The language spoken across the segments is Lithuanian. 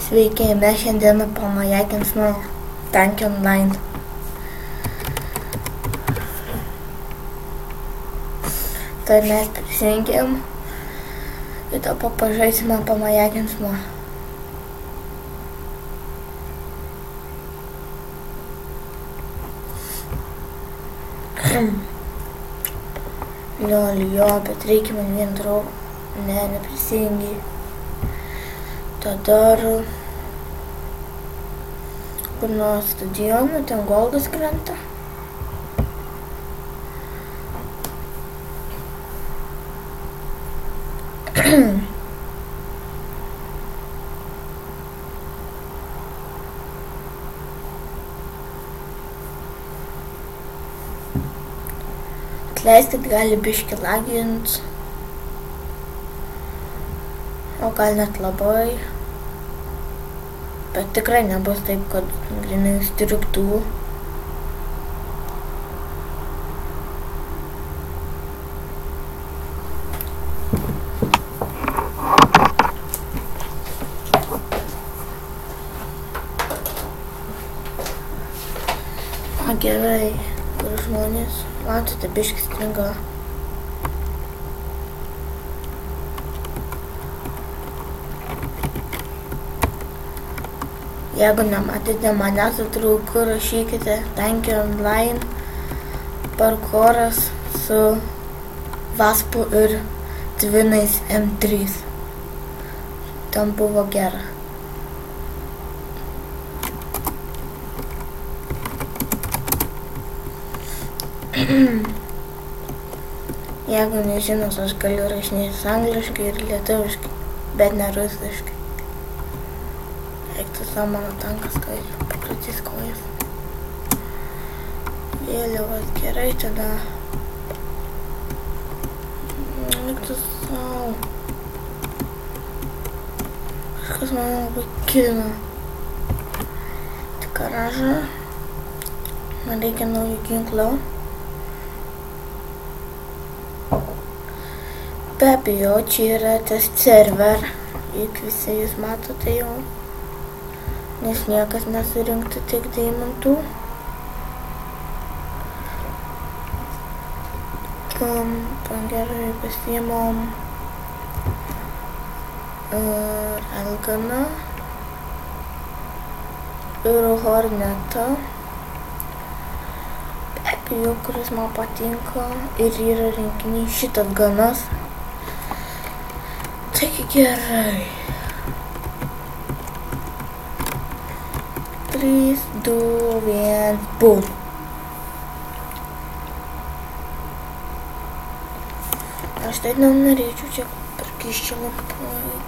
Sveiki, mes šiandieną pamajakinsime Tanki Online. Tai mes prisijungėm ir dabar pažaisime pamajakinsime. Jo, bet reikia man vien draugą. Ne, neprisijungi. Tada kur nuo stadiono, ten Goldas krenta. Atleiskit, gali biški lagint, o gal net labai, bet tikrai nebus taip, kad grinai striktų. Gerai, kur žmonės, matote, biški stringa. Jeigu nematėte manęs, trauku, rašykite Tanki Online parkoras su Vaspu ir Twinais M3. Tam buvo gera. Jeigu nežinos, aš galiu rašinėtis angliškai ir lietuviškai, bet ne rusiškai. Eiktų savo mano tankas, kai pakrutys kojas. Vėliavas gerai tada. Eiktų savo. Kažkas man labai kina. Tik garažą. Man reikia naujo ginklo. Be abejo, čia yra tas server, juk visi jūs matote jau, nes niekas nesurinktų tiek deimantų. Gerai, pasiėmom Elganą ir Hornetą. Be abejo, kuris man patinka ir yra rinkiniai šitas ganas. Taigi gerai. 3, 2, 1, bum. Aš tai nenorėčiau čia prikišti labai.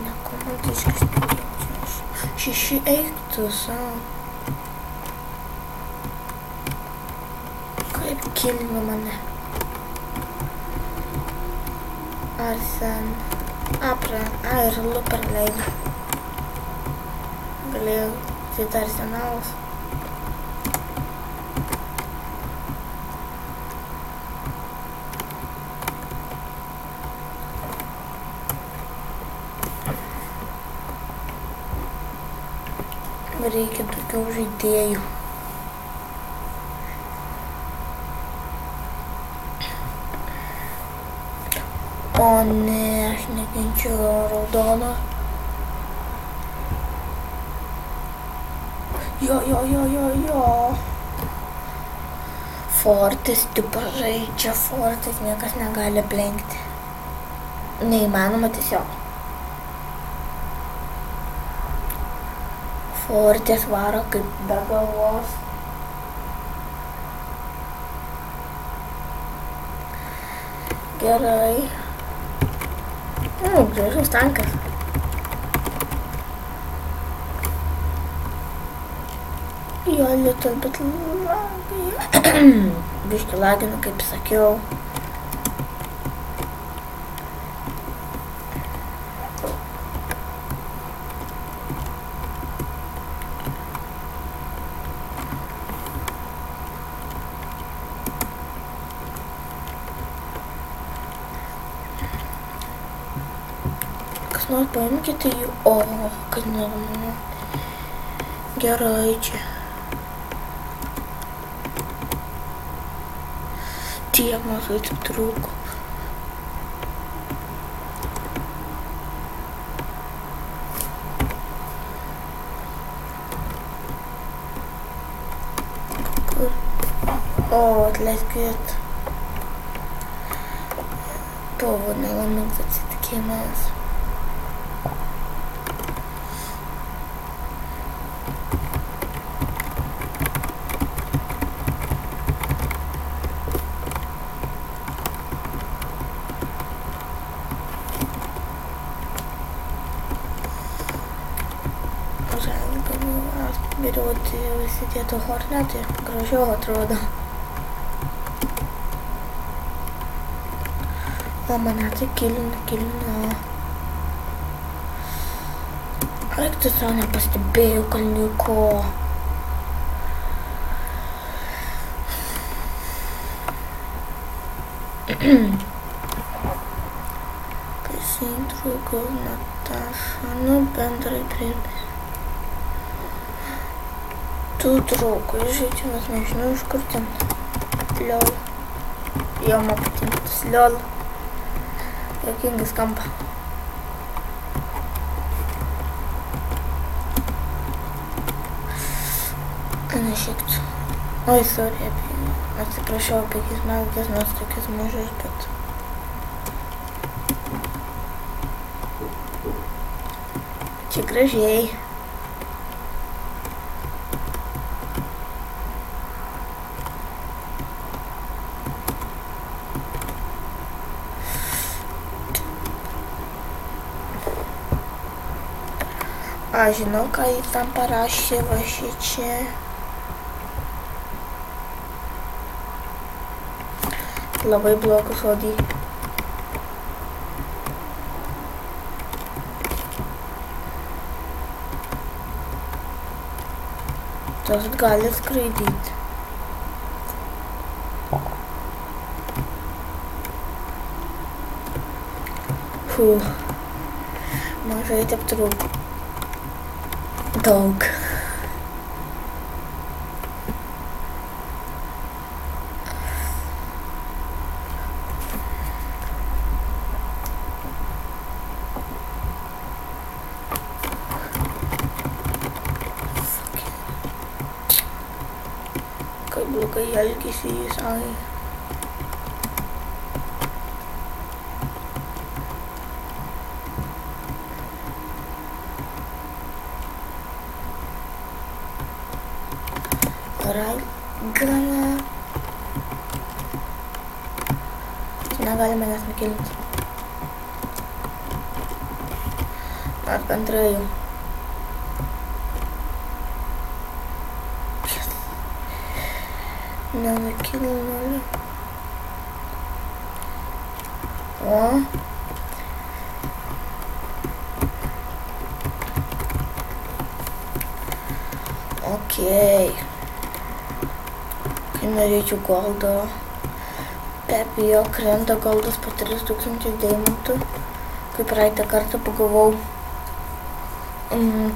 Nekomandiškas turėčiau. 6 eiktų savo. Kaip kilina mane. Arsen, ir Luper leido. Galėjau tai arsenalas. Reikia daugiau žaidėjų. O ne, aš nekenčiu raudono. Jo. Fortis, tipo žaidžia Fortis, niekas negali aplenkti. Neįmanoma tiesiog. Fortis varo kaip be galvos. Gerai. Gražus tankas. Jo, little bit lagai. Biški lagina, kaip sakiau. Kas nors paimkite jų. O, kad neramu. Gerai čia. Tiek mažai tik trūko. Kur? O, atleiskit. Buvo nelaimingas atsitikimas. Geriau įsidėtų hornetį, gražiau atrodo. O mane tai kilina. Eik tu savo nepastebėjau kalniuko. Pasidrų gal Nataša, bendrai priimti. Tu draugui žaidimas, nežinau iš kur ten. Liol. Jo man patinka tas liol. Jokingai skamba. Šiek. Oi, sorry, atsiprašau apie kismelkės, nors tokias mažas, bet... Čia gražiai. Aš žinau, ką jis tam parašė, va šičia. Labai blogas žodį. Tas gali skraidyti. Mažai taip trūko. Daug. Kaip blogai elgėsi jis, ai. Gana. Negali manęs nukilinti. Ar bendrai. Nenukilinu. O. Okei. Norėčiau goldo. Be abejo, krenta goldas po 3000 deimantų. Kaip praeitą kartą pagavau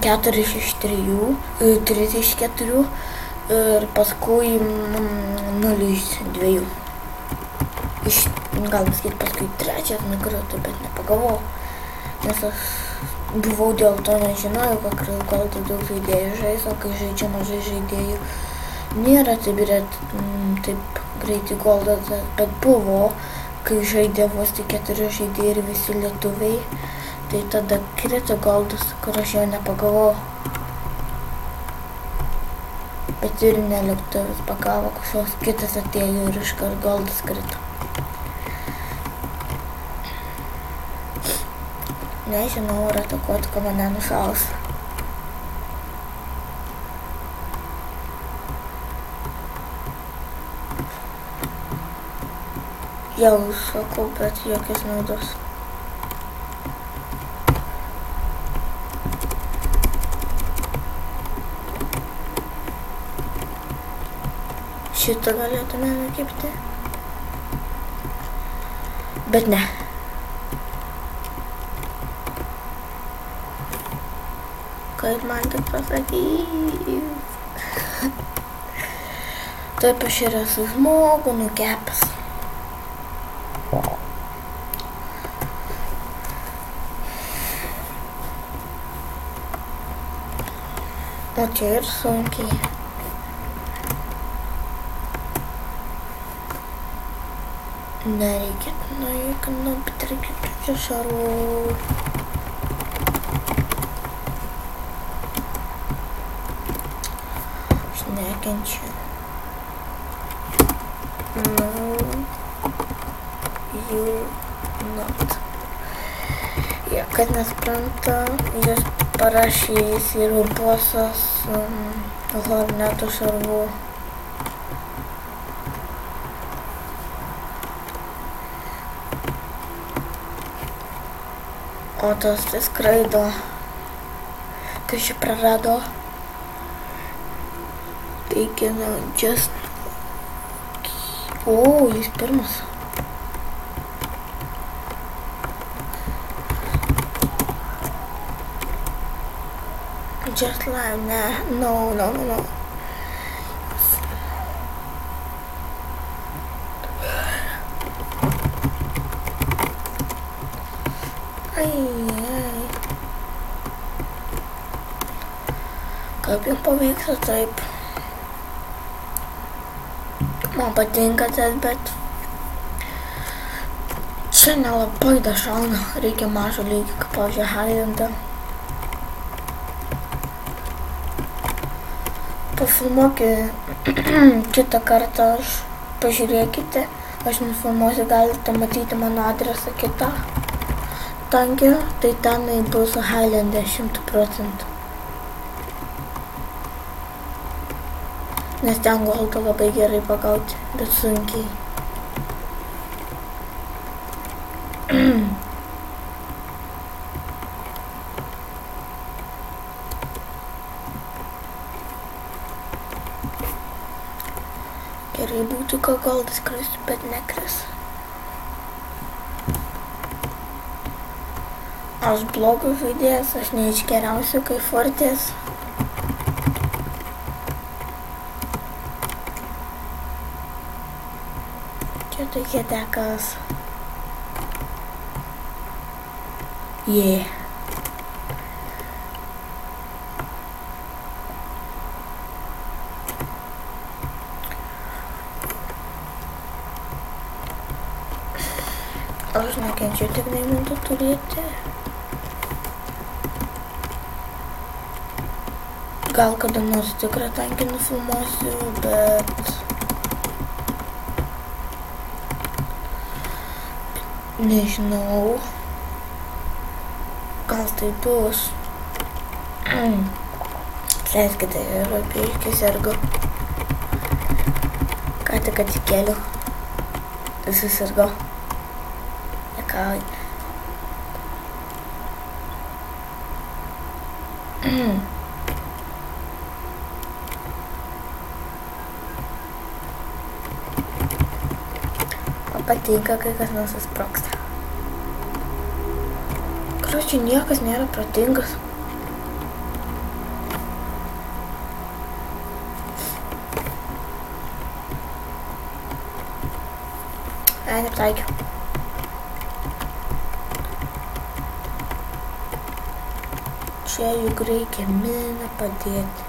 4 iš 3, 3 iš 4 ir paskui 0 iš 2. Galima sakyti, paskui 3 nukrito, bet nepagavau. Nes aš buvau dėl to nežinojau, kad goldą daug žaidėjų žais, o kai žaidžia mažai žaidėjų, nėra taip greitai goldas, bet buvo, kai žaidė vos tik 4 žaidėjai ir visi lietuviai, tai tada krito goldas, kur aš jo nepagavau. Bet ir ne lietuvis pagavo, kažkoks kitas atėjo ir iškart goldas krito. Nežinau, ar atakuoti, ko mane nušaus. Jau sakau, bet jokios naudos. Šitą galėtume nukirpti. Bet ne. kaip man tik pasakys. Taip aš ir esu žmogų nukepęs. O čia ir sunkiai. Nereikėtų nupitrikyti čia šarų. Aš nekenčiu. No, you not. Jie, kad nespranta, jis parašys ir bosas hornetų šarvų. O tas tai skraido. Kai šį prarado. Taigi, just... O, jis pirmas. Just like, no. Ai. Kaip jums pavyksta taip? Man patinka tas, bet čia nelabai dašauna. Reikia mažo lygio, kaip pavyzdžiui Highlander. Pafilmuokite kitą kartą, pažiūrėkite. Aš nufilmuosiu, galite matyti mano adresą kitą tankį, tai tenai bus Highlander 100%. Nes ten goldą labai gerai pagauti, bet sunkiai. Gerai būtų, kad goldas kristų, bet nekris. Aš blogas žaidėjas, aš ne iš geriausių kaip Fortės. Čia tokie tekas. Yeah. Aš nekenčiu tik deimantų turėti. Gal kada nors tikrą tankį nufilmuosiu, bet... Nežinau. Gal tai bus. Leiskite, ir apie iškį sergu. Ką tik atsikėliau. Susirgau. Nekauj. Man patinka, kai kas nesusprogsta. Kročiui niekas nėra protingas. Ai, nepataikiau. Čia juk reikia miną padėti.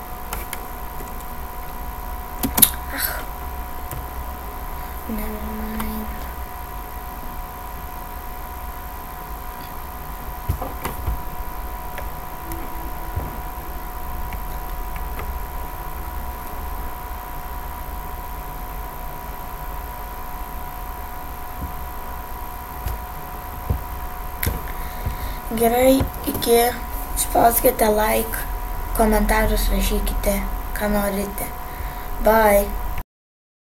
Never mind. Gerai, iki spauskite like, komentarus rašykite, ką norite. Bye.